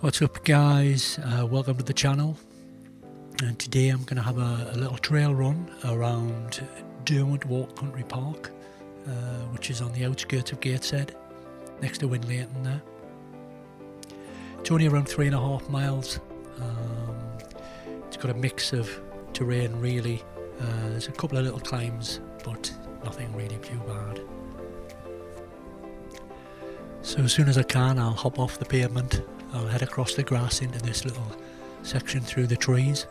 What's up guys, welcome to the channel, and today I'm going to have a little trail run around Derwent Walk Country Park, which is on the outskirts of Gateshead, next to Winlaton there. It's only around 3.5 miles. It's got a mix of terrain really. There's a couple of little climbs, but nothing really too bad. So as soon as I can, I'll hop off the pavement. I'll head across the grass into this little section through the trees.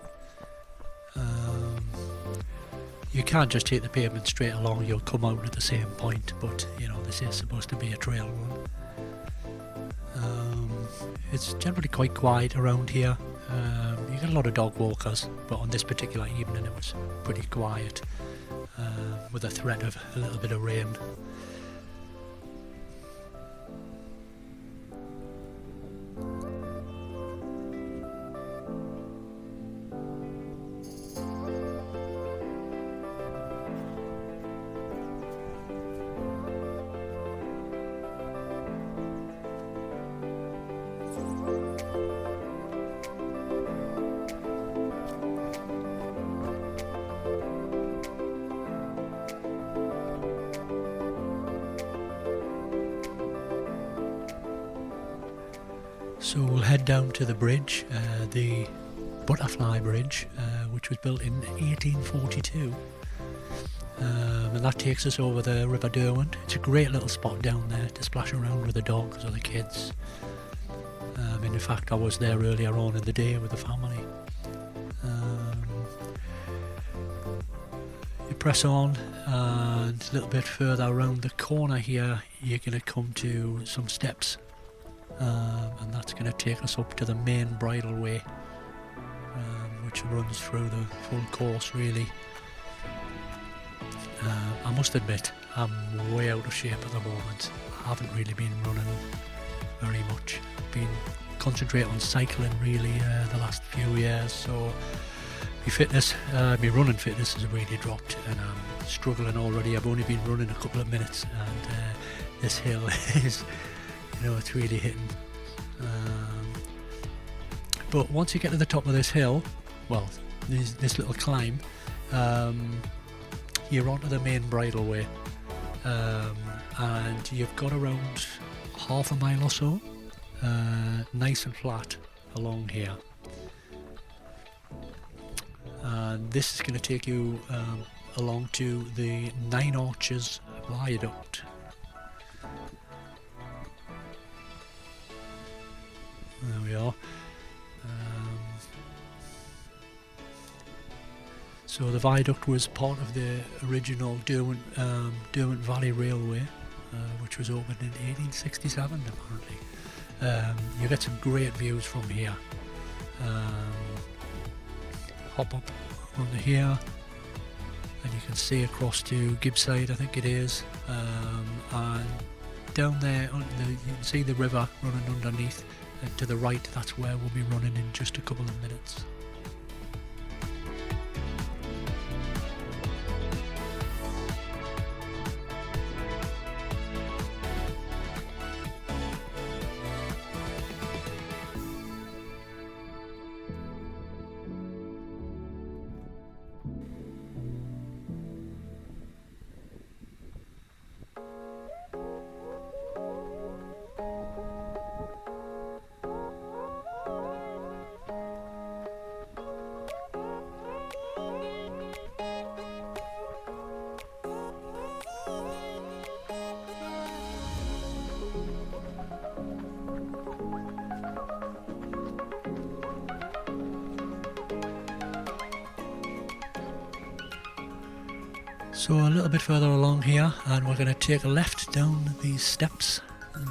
You can't just take the pavement straight along, you'll come out at the same point, but you know, this is supposed to be a trail run. It's generally quite quiet around here. You get a lot of dog walkers, but on this particular evening it was pretty quiet, with the threat of a little bit of rain. So we'll head down to the bridge, the Butterfly Bridge, which was built in 1842, and that takes us over the River Derwent. It's a great little spot down there to splash around with the dogs or the kids. In fact, I was there earlier on in the day with the family. You press on, and a little bit further around the corner here, you're going to come to some steps. And that's going to take us up to the main bridleway, which runs through the full course really. I must admit, I'm way out of shape at the moment. I haven't really been running very much. I've been concentrating on cycling really the last few years, so my running fitness has really dropped and I'm struggling already. I've only been running a couple of minutes, and this hill is, you know, it's really hitting. But once you get to the top of this hill, well, this little climb, you're onto the main bridleway, and you've got around half a mile or so, nice and flat along here. And this is going to take you along to the 9 Arches Viaduct. There we are. So the viaduct was part of the original Derwent Valley Railway, which was opened in 1867 apparently. You get some great views from here. Hop up onto here and you can see across to Gateshead, I think it is, and down there you can see the river running underneath. And to the right, that's where we'll be running in just a couple of minutes. So a little bit further along here, and we're going to take a left down these steps,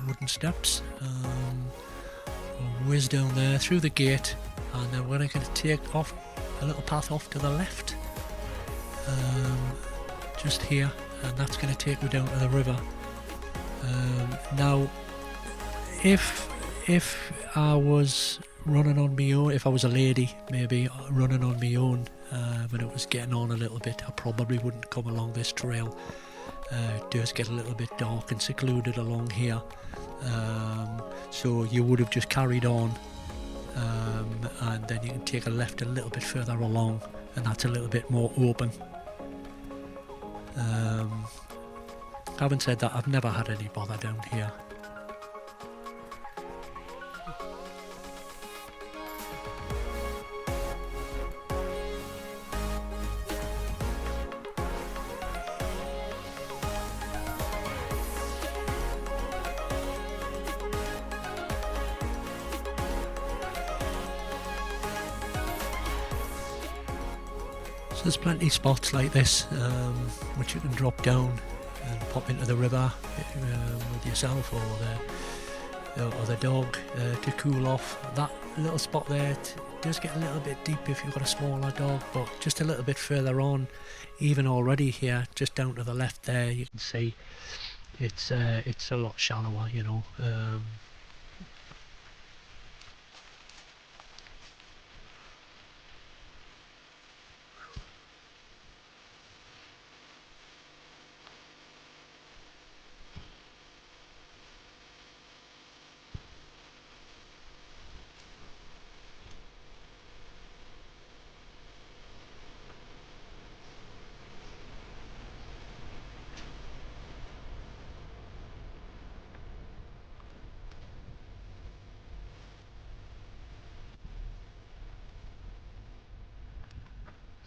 wooden steps, whiz down there through the gate, and then we're going to take off a little path off to the left, just here, and that's going to take me down to the river. Now, if I was running on my own, if I was a lady maybe running on my own, when it was getting on a little bit, I probably wouldn't come along this trail. It does get a little bit dark and secluded along here, so you would have just carried on and then you can take a left a little bit further along, and that's a little bit more open. Having said that, I've never had any bother down here. So there's plenty of spots like this which you can drop down and pop into the river with yourself or the dog to cool off. That little spot there does get a little bit deep if you've got a smaller dog, but just a little bit further on, even already here, just down to the left there, you can see it's a lot shallower, you know.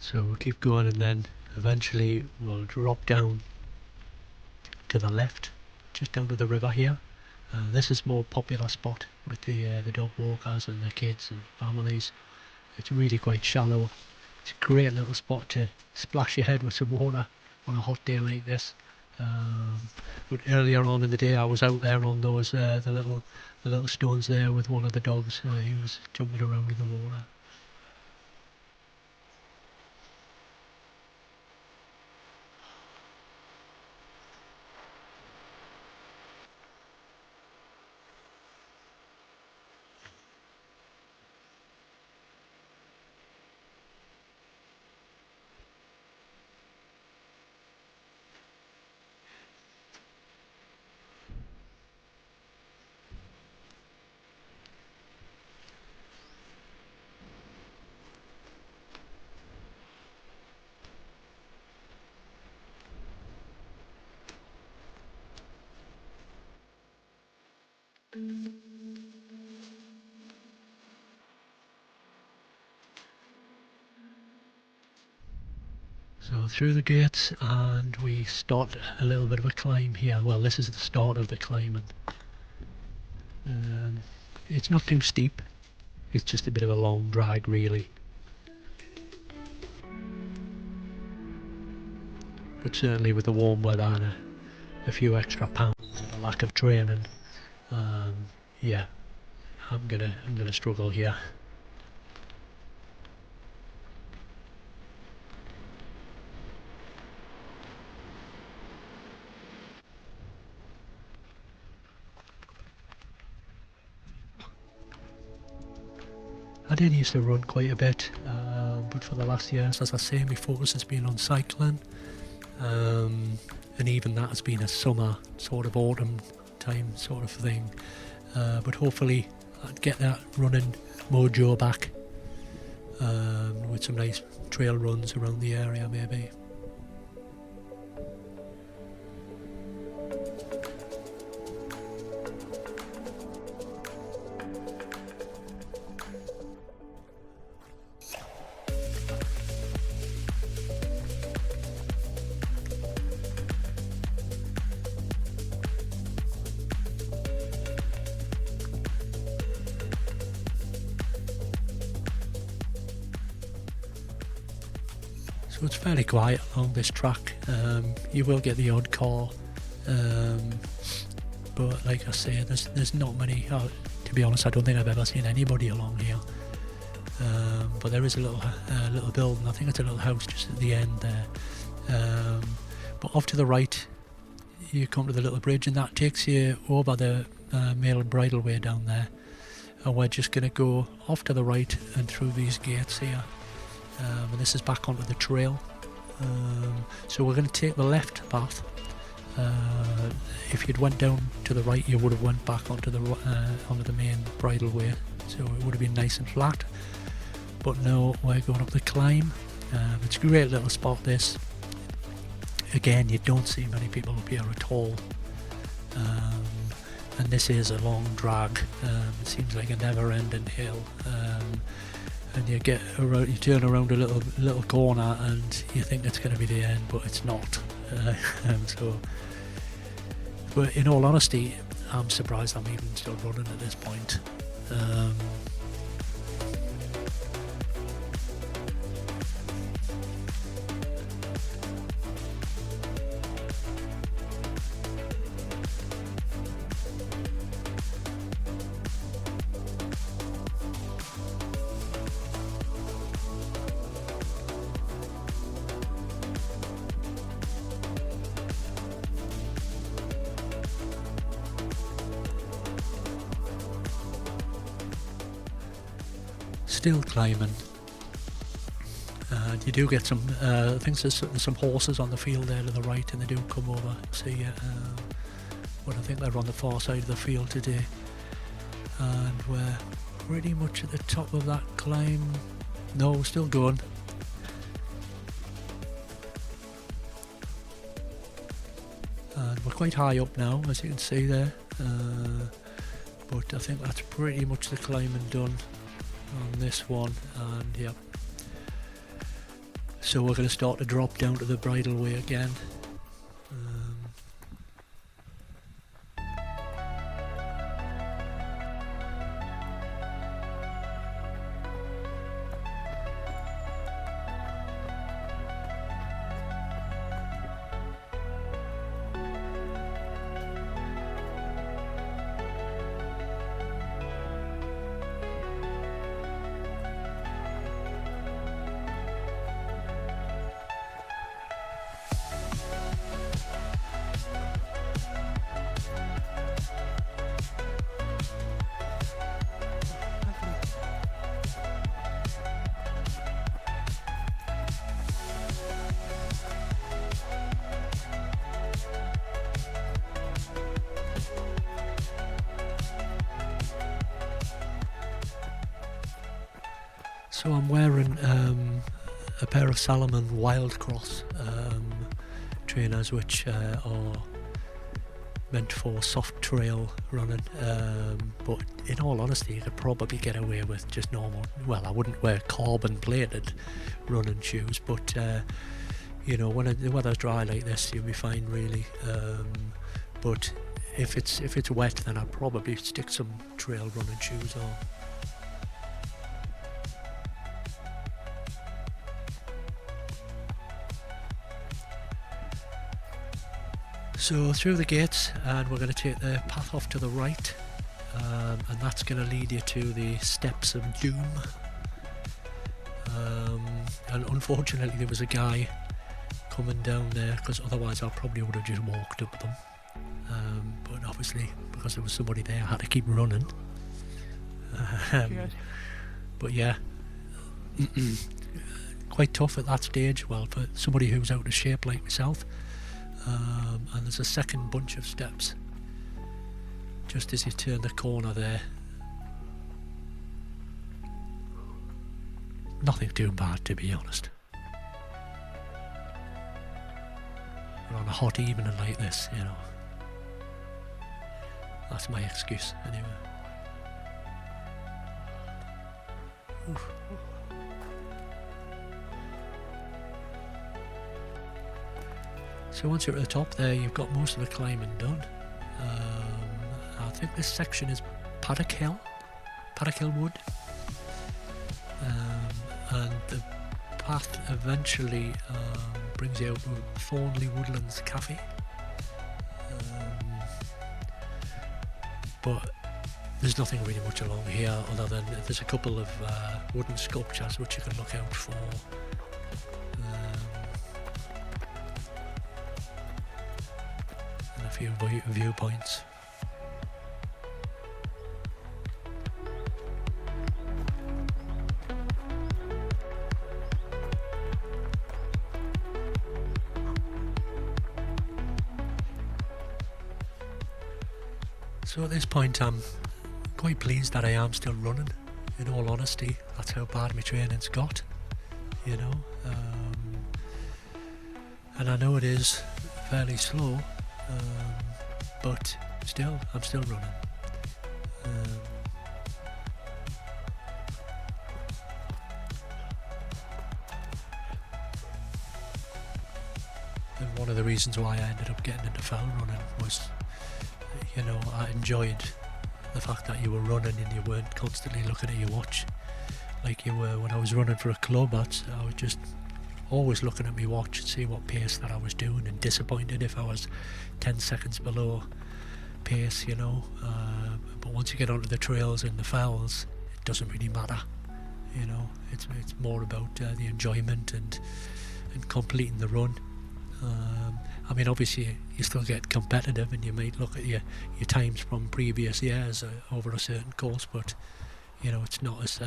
So we'll keep going, and then eventually we'll drop down to the left, just down to the river here. This is a more popular spot with the dog walkers and the kids and families. It's really quite shallow. It's a great little spot to splash your head with some water on a hot day like this. But earlier on in the day I was out there on those the little stones there with one of the dogs. He was jumping around in the water. So through the gates, and we start a little bit of a climb here. Well, this is the start of the climbing. It's not too steep, it's just a bit of a long drag really. But certainly with the warm weather and a few extra pounds and a lack of training, yeah, I'm gonna struggle here. I did used to run quite a bit, but for the last years, as I say, my focus has been on cycling, and even that has been a summer, sort of autumn time sort of thing. But hopefully I'd get that running mojo back, with some nice trail runs around the area maybe. So it's fairly quiet along this track. You will get the odd car, but like I say, there's not many. To be honest, I don't think I've ever seen anybody along here. But there is a little building. I think it's a little house just at the end there. But off to the right, you come to the little bridge, and that takes you over the Mill and Bridleway down there. And we're just going to go off to the right and through these gates here. And this is back onto the trail. So we're going to take the left path. If you'd went down to the right, you would have went back onto the main bridleway. so it would have been nice and flat. But no, we're going up the climb. It's a great little spot, this. Again, you don't see many people up here at all. And this is a long drag. It seems like a never-ending hill. And you get around, you turn around a little corner, and you think it's going to be the end, but it's not. But in all honesty, I'm surprised I'm even still running at this point. Still climbing, and you do get some, I think there's some horses on the field there to the right, and they do come over, see, but I think they're on the far side of the field today, and we're pretty much at the top of that climb. No, we're still going. And we're quite high up now, as you can see there, but I think that's pretty much the climbing done on this one. And yep, so we're going to start to drop down to the bridleway again. So I'm wearing a pair of Salomon Wild Cross trainers, which are meant for soft trail running, but in all honesty you could probably get away with just normal, well, I wouldn't wear carbon plated running shoes, but you know, when the weather's dry like this you'll be fine really, but if it's wet then I'd probably stick some trail running shoes on. So through the gates, and we're going to take the path off to the right, and that's going to lead you to the Steps of Doom. And unfortunately there was a guy coming down there, because otherwise I probably would have just walked up them. But obviously because there was somebody there I had to keep running. But yeah, quite tough at that stage, well, for somebody who's out of shape like myself. And there's a second bunch of steps just as you turn the corner there. Nothing too bad, to be honest. But on a hot evening like this, you know, that's my excuse anyway. Oof. So once you're at the top there, you've got most of the climbing done. I think this section is Paddock Hill Wood, and the path eventually brings you out to Thornley Woodlands Cafe. But there's nothing really much along here other than there's a couple of wooden sculptures which you can look out for. And a few viewpoints. So at this point I'm quite pleased that I am still running. in all honesty, that's how bad my training's got, you know. And I know it is fairly slow, but still, I'm still running. And one of the reasons why I ended up getting into fell running was, you know, I enjoyed the fact that you were running and you weren't constantly looking at your watch like you were when I was running for a club. I was just always looking at my watch and see what pace that I was doing, and disappointed if I was 10 seconds below pace, you know. But once you get onto the trails and the fells, it doesn't really matter, you know. It's more about the enjoyment and completing the run. I mean, obviously you still get competitive and you might look at your times from previous years over a certain course, but you know, it's not as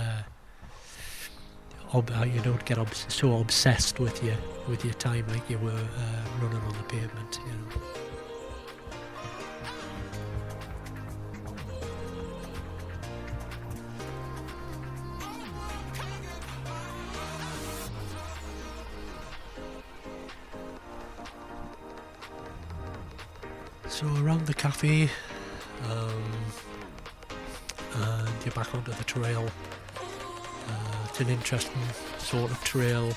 you don't get so obsessed with your time like you were running on the pavement, you know. So around the cafe, and you're back onto the trail. It's an interesting sort of trail,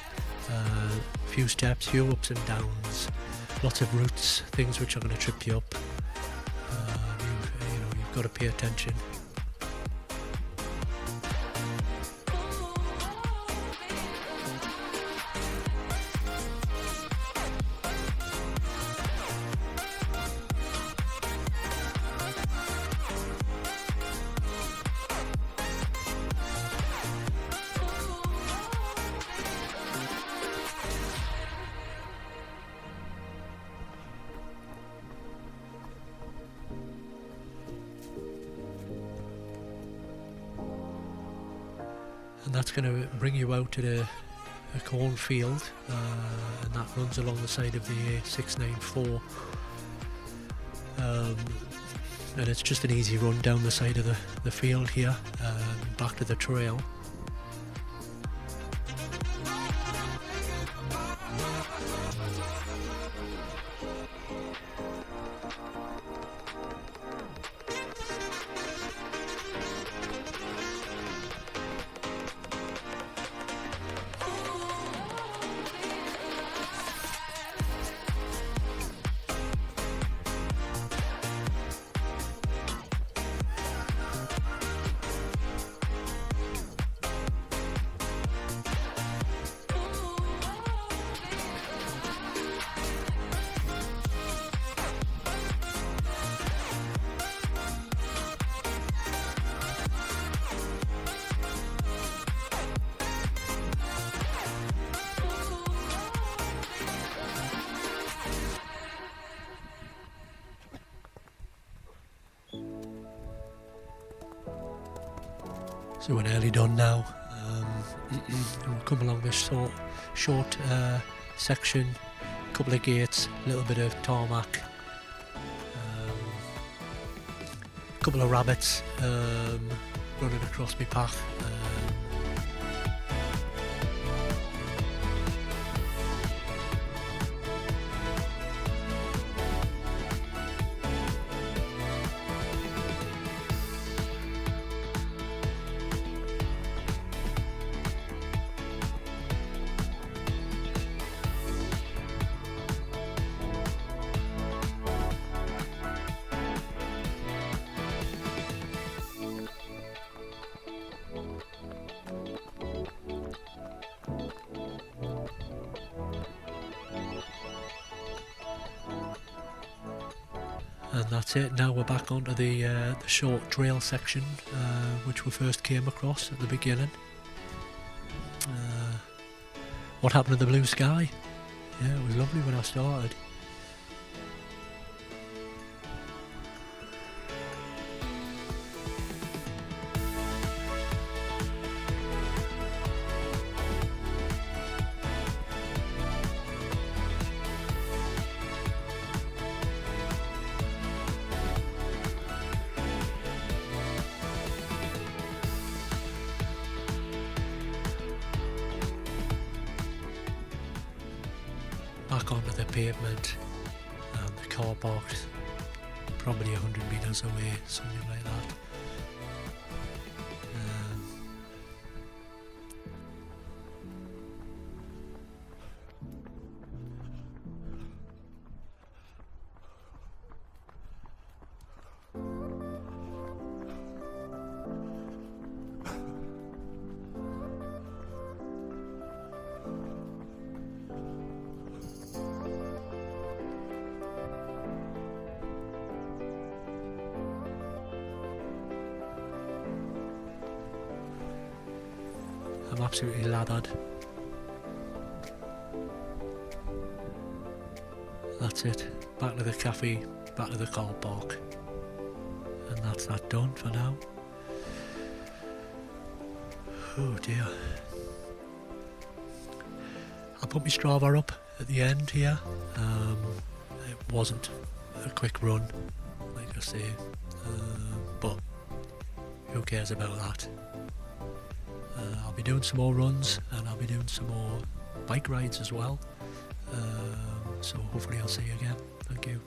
few steps, few ups and downs, lots of roots, things which are going to trip you up. You've got to pay attention. And that's going to bring you out to a cornfield, and that runs along the side of the A694, and it's just an easy run down the side of the field here, back to the trail. So we're nearly done now. We'll come along this short section, couple of gates, a little bit of tarmac, couple of rabbits running across my path. And that's it. Now we're back onto the short trail section, which we first came across at the beginning. What happened to the blue sky? Yeah, it was lovely when I started. back onto the pavement, and the car parked probably 100 metres away, something like that. I'm absolutely lathered. That's it. Back to the cafe, back to the car park. And that's that done for now. Oh dear. I put my Strava up at the end here. It wasn't a quick run, like I say, but who cares about that? I'll be doing some more runs, and I'll be doing some more bike rides as well. So hopefully I'll see you again. Thank you.